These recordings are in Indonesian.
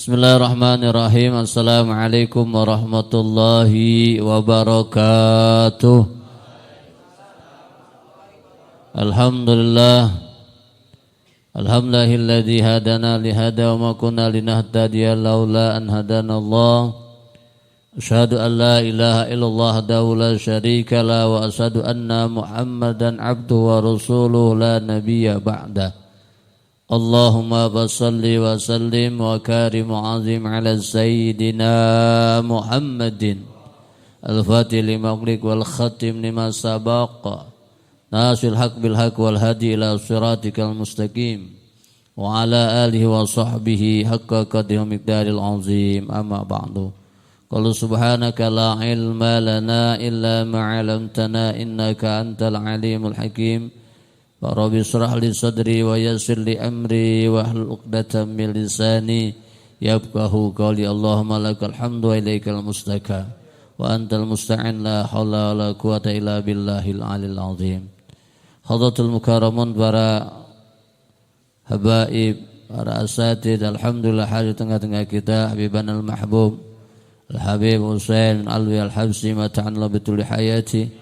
Bismillahirrahmanirrahim. Assalamualaikum warahmatullahi wabarakatuh. Alhamdulillah. Alhamdulillahilladzi hadana lihada wa ma kunna linahtadiya laula an hadana Allah. Asyhadu an la ilaha illallah wahdahu la syarika la wa asyhadu anna Muhammadan abduhu wa rasuluhu la nabiyya ba'da. Allahumma basalli wa sallim wa karim wa azim ala sayyidina Muhammadin al-fatih lima ughliq wal khatim lima sabaqa nasil haq bil haq wal hadi ila siratikal mustaqim wa ala alihi wa sahbihi haqqa qadrihi miqdaril azim amma ba'du. Qul subhanaka la ilma lana illa ma 'allamtana innaka antal alimul hakim. Rabbi shrah li sadri wa yassir li amri wa hlul 'uqdatam min lisani yafqahu qawli. Allahumma lakal hamdu wa ilaikal mustaka wa antal musta'an la haula wa la quwata illa billahil alil azim. Hadratul mukarramun, para habaib, para asatid, alhamdulillah hadir tengah-tengah kita Habiban al-Mahbub Al-Habib Husain Alwi Al-Habsi mata'an labitul hayati.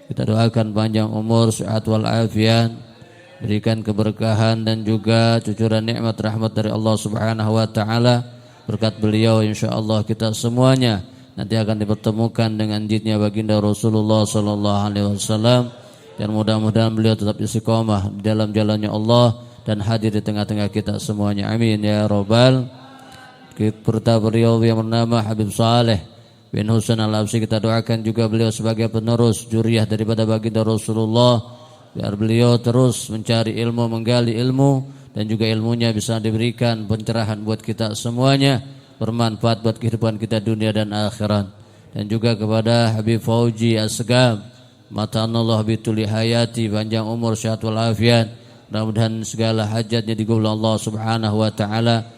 Kita doakan panjang umur, sehat wal afiat, berikan keberkahan dan juga cucuran nikmat rahmat dari Allah Subhanahu wa taala. Berkat beliau insyaallah kita semuanya nanti akan dipertemukan dengan jidnya baginda Rasulullah sallallahu alaihi wasallam, dan mudah-mudahan beliau tetap istiqomah di dalam jalannya Allah dan hadir di tengah-tengah kita semuanya. Amin ya rabbal. Kita beliau yang bernama Habib Saleh bin Husain Al-Habsi, kita doakan juga beliau sebagai penerus juriyah daripada baginda Rasulullah, biar beliau terus mencari ilmu, menggali ilmu, dan juga ilmunya bisa diberikan pencerahan buat kita semuanya, bermanfaat buat kehidupan kita dunia dan akhirat. Dan juga kepada Habib Fauji As-Segaf, mata'anallah bituli hayati, panjang umur, sehat wal afiat, mudah-mudahan segala hajatnya digabul Allah Subhanahu wa taala,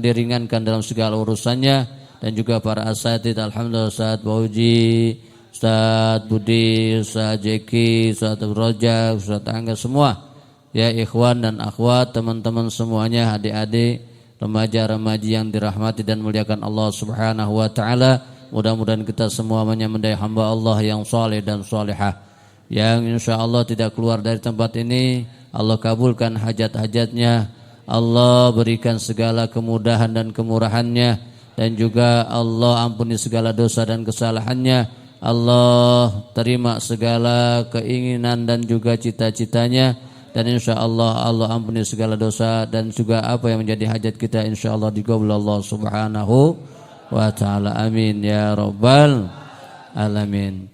diringankan dalam segala urusannya. Dan juga para asatid, alhamdulillah, Ustaz Fauji, Ustaz Budi, Ustaz Jeki, Ustaz Rojak, Ustaz Angga, semua ya ikhwan dan akhwat, teman-teman semuanya, adik-adik, remaja-remaji yang dirahmati dan muliakan Allah Subhanahu wa taala. Mudah-mudahan kita semua menyamandai hamba Allah yang saleh dan salihah, yang insyaallah tidak keluar dari tempat ini. Allah kabulkan hajat-hajatnya, Allah berikan segala kemudahan dan kemurahannya, dan juga Allah ampuni segala dosa dan kesalahannya. Allah terima segala keinginan dan juga cita-citanya, dan insyaallah Allah ampuni segala dosa dan juga apa yang menjadi hajat kita insyaallah dikabul Allah Subhanahu wa taala. Amin ya rabbal alamin.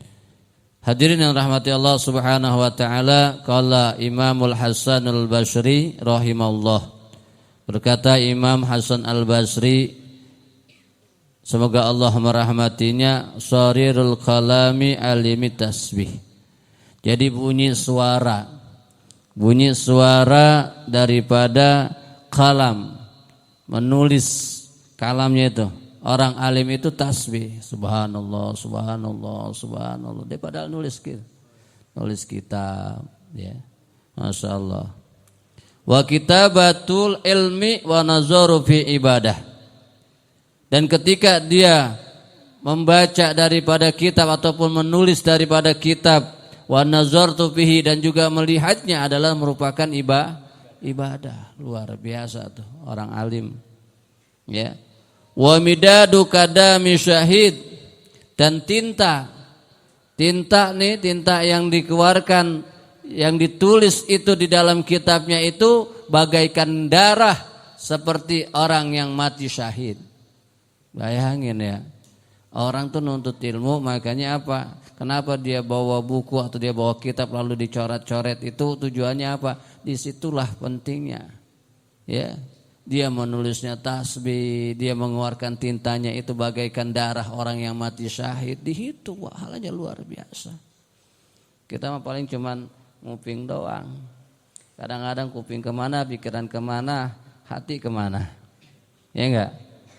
Hadirin yang rahmati Allah Subhanahu wa taala, qala Imamul Hasan Al-Basri rahimahullah. Berkata Imam Hasan Al-Basri, semoga Allah merahmatinya, sarirul kalami alimi tasbih. Jadi bunyi suara daripada kalam, menulis kalamnya itu, orang alim itu tasbih, subhanallah, subhanallah, subhanallah. Dia padahal nulis kitab, ya, masya Allah. Wa kitabatul ilmi wa nazaru fi ibadah. Dan ketika dia membaca daripada kitab ataupun menulis daripada kitab, wa nazartu fihi, dan juga melihatnya adalah merupakan ibadah. Luar biasa tuh orang alim. Ya. Wa midadu kadami syahid, dan tinta yang dikeluarkan, yang ditulis itu di dalam kitabnya itu bagaikan darah seperti orang yang mati syahid. Bayangin ya, orang tuh nuntut ilmu, makanya apa? Kenapa dia bawa buku atau dia bawa kitab lalu dicoret-coret, itu tujuannya apa? Disitulah pentingnya. Ya, dia menulisnya tasbih, dia mengeluarkan tintanya itu bagaikan darah orang yang mati syahid. Dihitung, pahalanya luar biasa. Kita mah paling cuman nguping doang. Kadang-kadang kuping kemana, pikiran kemana, hati kemana. Ya enggak?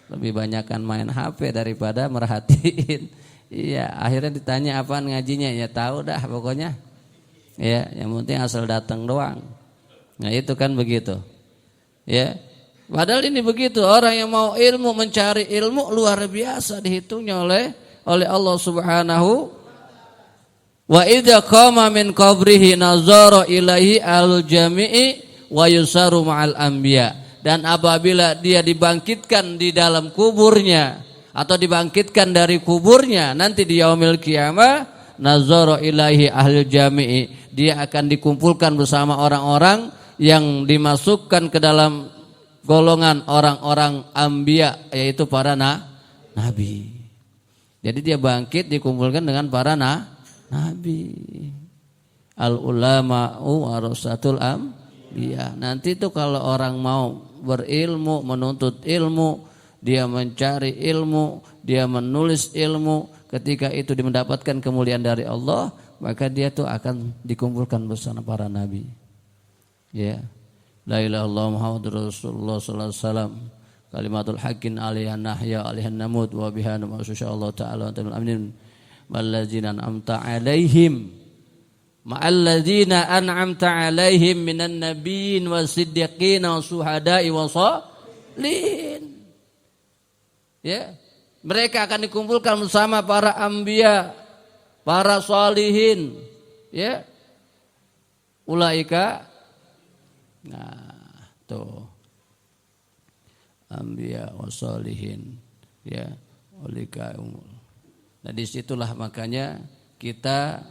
Lebih banyakkan main HP daripada merhatiin. Iya, akhirnya ditanya apaan ngajinya, ya tahu dah pokoknya. Ya, yang penting asal datang doang. Nah itu kan begitu. Ya, Padahal ini begitu, orang yang mau ilmu, mencari ilmu luar biasa dihitungnya oleh Allah Subhanahu. Wa idza qama min qabrihi nazara ilaihi al-jami'i wa yusaru ma'al anbiya. Dan apabila dia dibangkitkan di dalam kuburnya atau dibangkitkan dari kuburnya nanti di yaumil qiyamah, nazara ilaihi ahlul jami'i, dia akan dikumpulkan bersama orang-orang yang dimasukkan ke dalam golongan orang-orang anbiya, yaitu para nabi. Jadi dia bangkit dikumpulkan dengan para nabi. Al ulama'u warasatul anbiya. Nanti itu kalau orang mau berilmu, menuntut ilmu, dia mencari ilmu, dia menulis ilmu, ketika itu dia mendapatkan kemuliaan dari Allah, maka dia tuh akan dikumpulkan bersama para nabi. Ya. La ilaha illallah Muhammadur Rasulullah sallallahu alaihi wasallam. Kalimatul haqqin 'alaiha nahya 'alaiha namut wa biha Allah ta'ala wa amin. Walladzina an'amta 'alaihim ma'alladzina an'amta 'alaihim minan nabiyyin wasiddiqin wasuhada'i wasalihin. Ya. Mereka akan dikumpulkan bersama para anbiya, para salihin, ya. Ulaika. Nah, tuh. Anbiya wasalihin, ya. Ulaika umul. Nah, disitulah makanya kita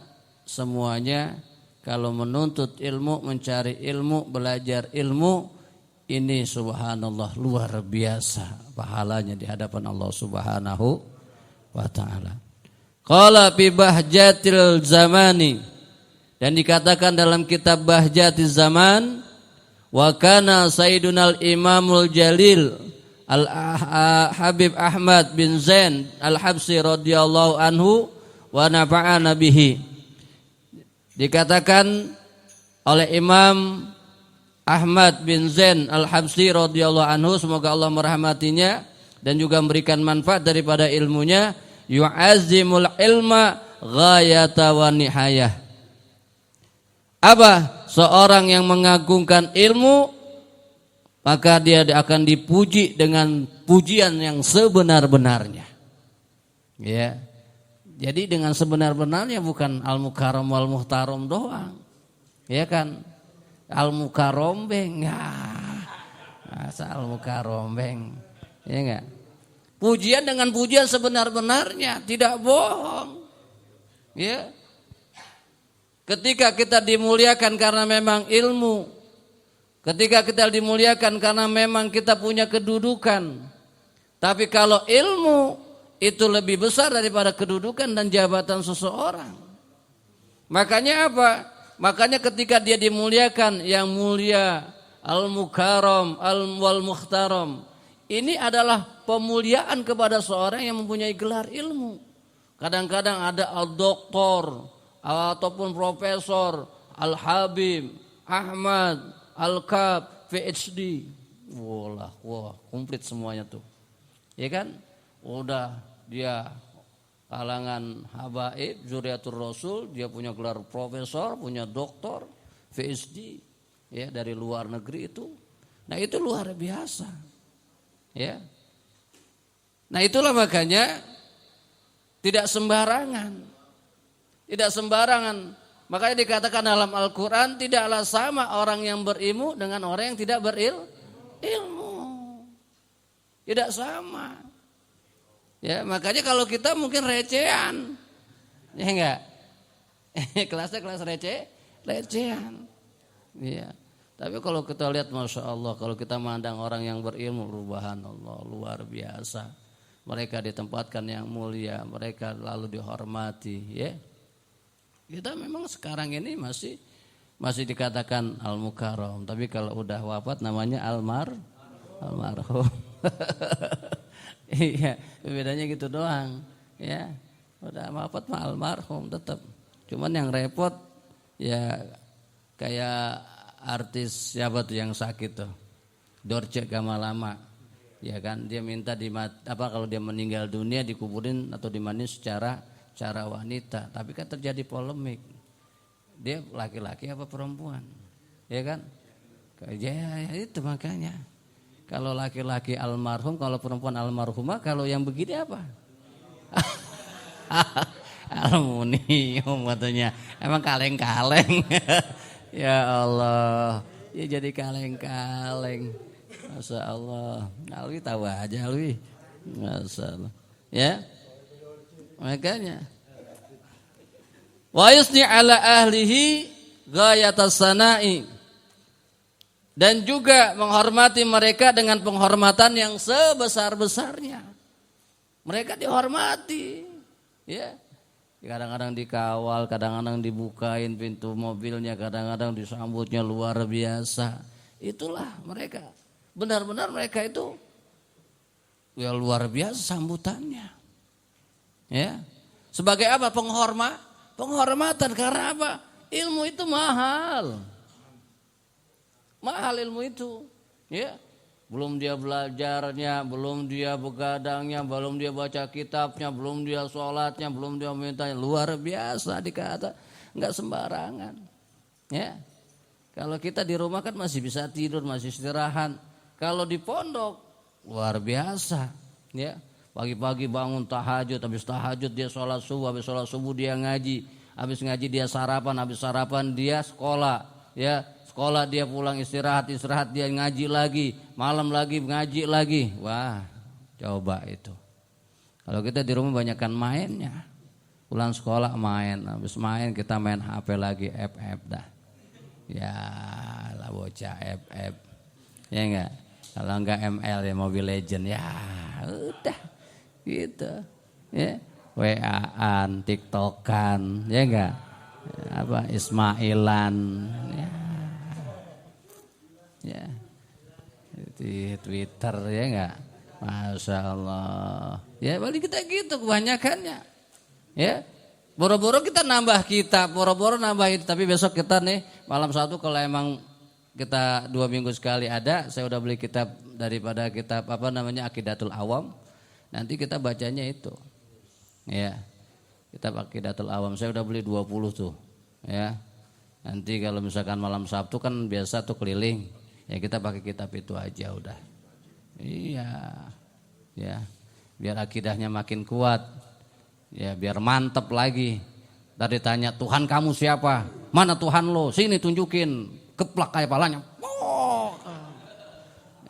semuanya kalau menuntut ilmu, mencari ilmu, belajar ilmu, ini subhanallah luar biasa pahalanya di hadapan Allah Subhanahu wa taala. Qala fi bahjatil zamani, dan dikatakan dalam kitab Bahjatiz Zaman, wa kana sayyidunal imamul jalil al Habib Ahmad bin Zain al-Habsyi radhiyallahu anhu wa nafa'ana bihi. Dikatakan oleh Imam Ahmad bin Zain al-Habsyi radhiyallahu anhu, semoga Allah merahmatinya dan juga memberikan manfaat daripada ilmunya, yu'azzimul ilma ghayata wa nihayah. Apa? Seorang yang mengagungkan ilmu, maka dia akan dipuji dengan pujian yang sebenar-benarnya. Ya. Jadi dengan sebenar-benarnya, bukan al-mukarram wal muhtaram doang. Ya kan? Al-mukarrombeng, ya. Masa al-mukarrombeng, ya enggak? Pujian dengan pujian sebenar-benarnya, tidak bohong. Ya. Ketika kita dimuliakan karena memang ilmu, ketika kita dimuliakan karena memang kita punya kedudukan. Tapi kalau ilmu itu lebih besar daripada kedudukan dan jabatan seseorang. Makanya apa? Makanya ketika dia dimuliakan, yang mulia, al-mukarram, al-wal-mukhtaram, ini adalah pemuliaan kepada seorang yang mempunyai gelar ilmu. Kadang-kadang ada al-doktor ataupun profesor, al-habib, Ahmad, al-kab, PhD. Wah, komplit semuanya tuh. Ya kan? Udah dia kalangan habaib, zuriatur rasul, dia punya gelar profesor, punya doktor, PhD, ya, dari luar negeri itu. Nah, itu luar biasa. Ya. Nah, itulah makanya tidak sembarangan. Tidak sembarangan. Makanya dikatakan dalam Al-Quran, tidaklah sama orang yang berilmu dengan orang yang tidak berilmu. Tidak sama. Ya, makanya kalau kita mungkin recehan. Ya enggak? Kelasnya kelas recehan. Iya. Tapi kalau kita lihat, Masya Allah, kalau kita mandang orang yang berilmu, subhanallah, luar biasa. Mereka ditempatkan yang mulia, mereka lalu dihormati, ya. Kita memang sekarang ini masih dikatakan al-mukarram, tapi kalau udah wafat namanya almarhum. Iya, bedanya gitu doang, ya. Udah wafat mah almarhum tetap. Cuman yang repot ya kayak artis siapa tuh yang sakit tuh, Dorce Gamalama, ya kan, dia minta kalau dia meninggal dunia dikuburin atau dimandiin secara wanita, tapi kan terjadi polemik, dia laki-laki apa perempuan, ya kan? Ya itu makanya Kalau laki-laki almarhum, kalau perempuan almarhumah, kalau yang begini apa? Aluminium katanya. Emang kaleng-kaleng. Ya Allah. Ya jadi kaleng-kaleng. Masya Allah. Alwi tahu aja Alwi. Masya Allah. Ya. Makanya. Wa yusni ala ahlihi ghayatas sana'i. Dan juga menghormati mereka dengan penghormatan yang sebesar-besarnya. Mereka dihormati. Ya. Kadang-kadang dikawal, kadang-kadang dibukain pintu mobilnya, kadang-kadang disambutnya luar biasa. Itulah mereka. Benar-benar mereka itu ya luar biasa sambutannya. Ya. Sebagai apa? Penghormatan karena apa? Ilmu itu mahal. Mahal ilmu itu, ya. Belum dia belajarnya, belum dia begadangnya, belum dia baca kitabnya, belum dia sholatnya, belum dia mintanya. Luar biasa dikata, nggak sembarangan. Ya. Kalau kita di rumah kan masih bisa tidur, masih istirahat. Kalau di pondok luar biasa, ya. Pagi-pagi bangun tahajud, habis tahajud dia sholat subuh, habis sholat subuh dia ngaji, habis ngaji dia sarapan, habis sarapan dia sekolah, ya. Sekolah dia pulang istirahat dia ngaji lagi, malam lagi ngaji lagi. Wah, coba itu. Kalau kita di rumah banyakkan mainnya. Pulang sekolah main, habis main kita main HP lagi, FF dah. Ya lah bocah FF. Ya enggak? Kalau enggak ML ya Mobile Legend ya udah gitu. Ya, WA-an, TikTokan, ya enggak? Apa Ismailan ya. Ya, di Twitter ya enggak, Masya Allah. Ya paling kita gitu kebanyakannya. Ya, boro-boro kita nambah kitab, boro-boro nambah itu. Tapi besok kita nih malam satu kalau emang kita 2 minggu sekali ada, saya udah beli kitab daripada kitab apa namanya Aqidatul Awam. Nanti kita bacanya itu. Ya, kitab Aqidatul Awam. Saya udah beli 20 tuh. Ya, nanti kalau misalkan malam Sabtu kan biasa tuh keliling. Ya kita pakai kitab itu aja udah. Iya. Ya. Biar akidahnya makin kuat. Ya biar mantep lagi. Tadi tanya Tuhan kamu siapa? Mana Tuhan lo? Sini tunjukin. Keplak kayak palanya. Oh.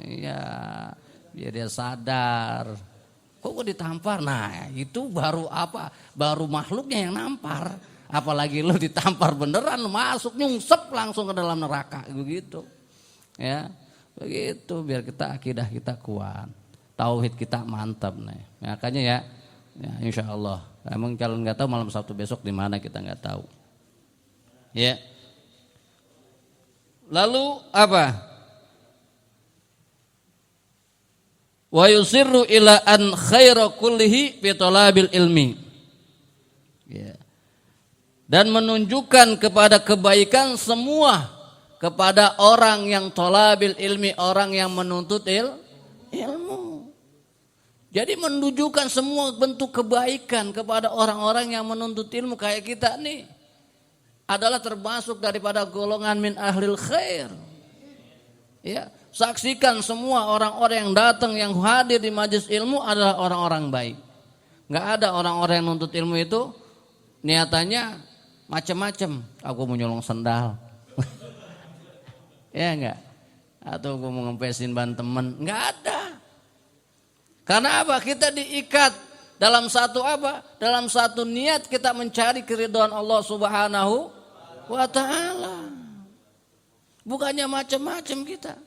Iya. Biar dia sadar. Kok gue ditampar? Nah itu baru apa? Baru makhluknya yang nampar. Apalagi lo ditampar beneran masuk nyungsep langsung ke dalam neraka begitu. Ya, begitu biar kita akidah kita kuat, tauhid kita mantap nih. Makanya ya insya Allah. Emang kalau nggak tahu malam Sabtu besok di mana kita nggak tahu. Ya. Lalu apa? Wa yusirru ila an khaira kullihi fi talabil ilmi. Ya. Dan menunjukkan kepada kebaikan semua kepada orang yang thalabil ilmi, orang yang menuntut ilmu. Jadi menunjukkan semua bentuk kebaikan kepada orang-orang yang menuntut ilmu kayak kita nih adalah termasuk daripada golongan min ahlil khair. Ya, saksikan semua orang-orang yang datang yang hadir di majelis ilmu adalah orang-orang baik. Enggak ada orang-orang yang menuntut ilmu itu niatannya macam-macam. Aku mau nyolong sendal. Ya enggak? Atau gue mau ngempesin ban temen. Enggak ada. Karena apa? Kita diikat dalam satu apa? Dalam satu niat kita mencari keridhaan Allah Subhanahu wa ta'ala. Bukannya macam-macam kita.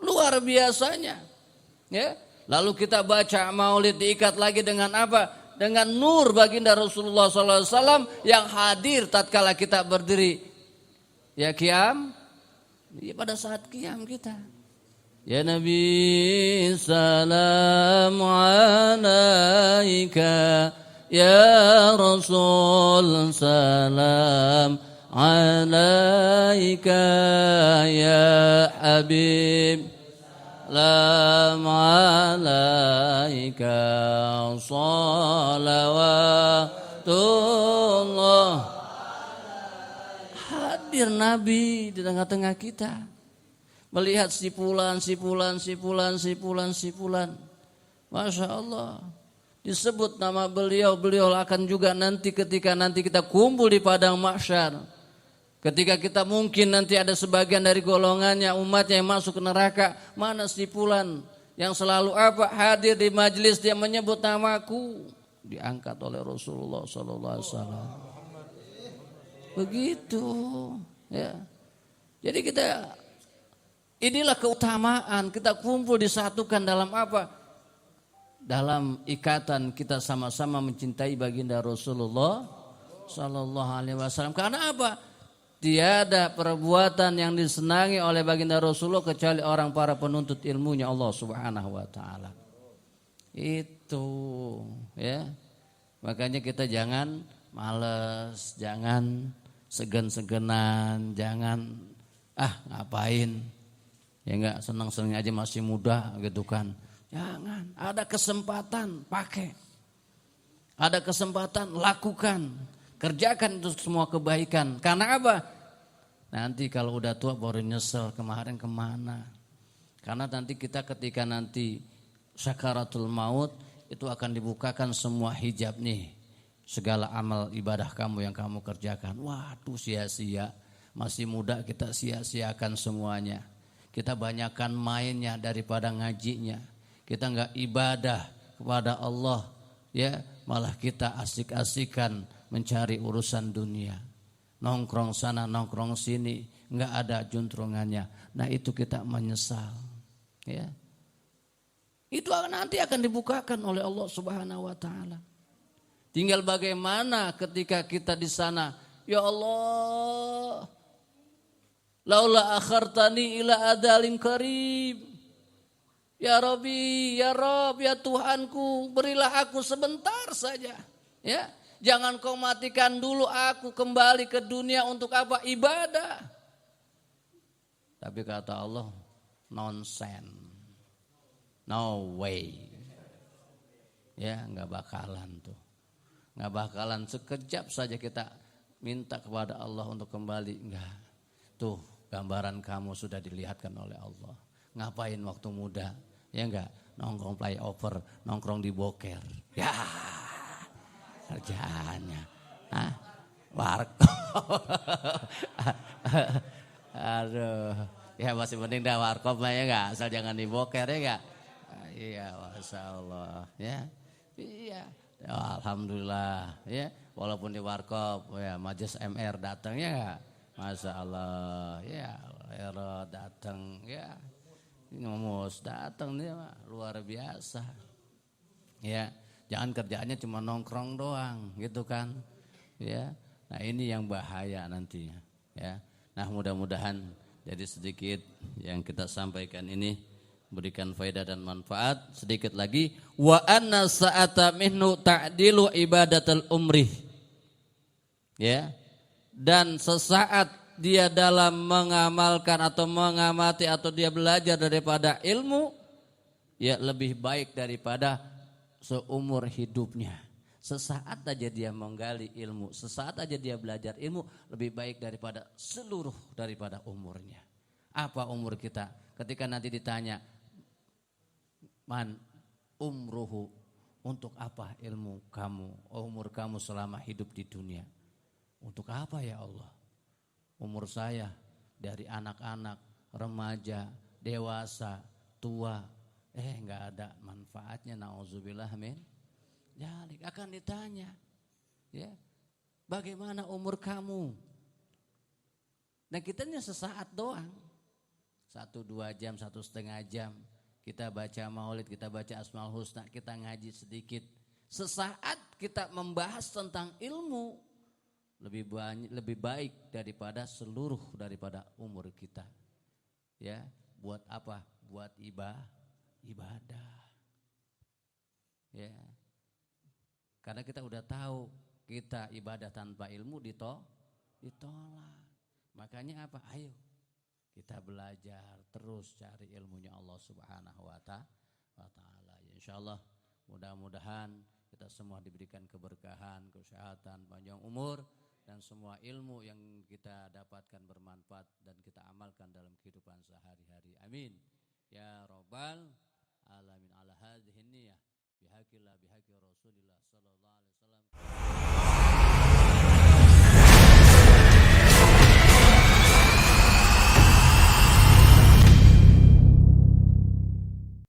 Luar biasanya. Ya. Lalu kita baca maulid diikat lagi dengan apa? Dengan nur baginda Rasulullah SAW yang hadir tatkala kita berdiri. Ya qiyam. Ya, pada saat qiyam kita. Ya Nabi salam alaika, ya Rasul salam alaika, ya Habib salam alaika, salawatullah. Hadir Nabi di tengah-tengah kita. melihat sipulan. Masya Allah. Disebut nama beliau akan juga nanti ketika nanti kita kumpul di padang mahsyar. Ketika kita mungkin nanti ada sebagian dari golongannya umatnya yang masuk ke neraka, mana sipulan yang selalu hadir di majelis dia menyebut namaku, diangkat oleh Rasulullah sallallahu alaihi wasallam. Begitu, ya. Jadi inilah keutamaan kita kumpul disatukan dalam dalam ikatan kita sama-sama mencintai baginda Rasulullah sallallahu alaihi wasallam. Karena tiada perbuatan yang disenangi oleh baginda Rasulullah kecuali orang para penuntut ilmunya Allah Subhanahu wa taala. Itu, ya. Makanya kita jangan malas, jangan segen-segenan, jangan ngapain. Ya enggak, senang-senang aja masih muda gitu kan. Jangan, ada kesempatan pakai. Ada kesempatan lakukan. Kerjakan itu semua kebaikan. Karena nanti kalau udah tua baru nyesel kemarin kemana. Karena nanti kita ketika nanti sakaratul maut itu akan dibukakan semua hijab nih. Segala amal ibadah kamu yang kamu kerjakan. Waduh, sia-sia. Masih muda kita sia-siakan semuanya. Kita banyakkan mainnya daripada ngajinya. Kita enggak ibadah kepada Allah, ya, malah kita asik-asikan mencari urusan dunia. Nongkrong sana, nongkrong sini, enggak ada juntrungannya. Nah, itu kita menyesal, ya. Itu nanti akan dibukakan oleh Allah Subhanahu wa taala. Tinggal bagaimana ketika kita di sana, ya Allah, laula akhartani ila adalin qarib. Ya Rabbi, ya Rabb, ya Tuhanku, berilah aku sebentar saja. Ya, jangan kau matikan dulu aku kembali ke dunia untuk ibadah. Tapi kata Allah, nonsense, no way. Ya, nggak bakalan tuh, nggak bakalan sekejap saja kita minta kepada Allah untuk kembali. Enggak, tuh gambaran kamu sudah dilihatkan oleh Allah. Ngapain waktu muda? Ya enggak, nongkrong flyover, nongkrong di boker. Ya, kerjaannya. Warkop. Aduh, ya masih mending dah warkop lah ya enggak, asal jangan di boker ya enggak. Iya, Masya Allah. Ya, iya. Ya, alhamdulillah. Ya, walaupun di warkop, ya majelis MR datang ya enggak. Masya Allah. Ya, datang ya. Ngomus datang dia luar biasa. Ya, jangan kerjaannya cuma nongkrong doang gitu kan. Ya. Nah, ini yang bahaya nantinya, ya. Nah, mudah-mudahan jadi sedikit yang kita sampaikan ini berikan faedah dan manfaat. Sedikit lagi, wa anna sa'ata minhu ta'dilu ibadatul umri. Ya. Dan sesaat dia dalam mengamalkan atau mengamati atau dia belajar daripada ilmu, ya lebih baik daripada seumur hidupnya. Sesaat aja dia menggali ilmu, sesaat aja dia belajar ilmu, lebih baik daripada seluruh daripada umurnya. Apa umur kita? Ketika nanti ditanya, man umruhu, untuk apa ilmu kamu, umur kamu selama hidup di dunia? Untuk apa ya Allah? Umur saya dari anak-anak, remaja, dewasa, tua, enggak ada manfaatnya, nauzubillah min dzalik. Akan ditanya, ya, bagaimana umur kamu? Nah, kitanya sesaat doang, 1-2 jam, 1,5 jam, kita baca maulid, kita baca asmaul husna, kita ngaji sedikit. Sesaat kita membahas tentang ilmu, lebih baik daripada seluruh daripada umur kita. Ya, buat apa? Buat ibadah. Ya. Karena kita udah tahu kita ibadah tanpa ilmu ditolak. Makanya apa? Ayo kita belajar terus cari ilmunya Allah Subhanahu wa taala. Insyaallah mudah-mudahan kita semua diberikan keberkahan, kesehatan, panjang umur, dan semua ilmu yang kita dapatkan bermanfaat dan kita amalkan dalam kehidupan sehari-hari. Amin. Ya Rabbal Alamin ala hadhihi niyah bihaqillah bihaqi Rasulillah sallallahu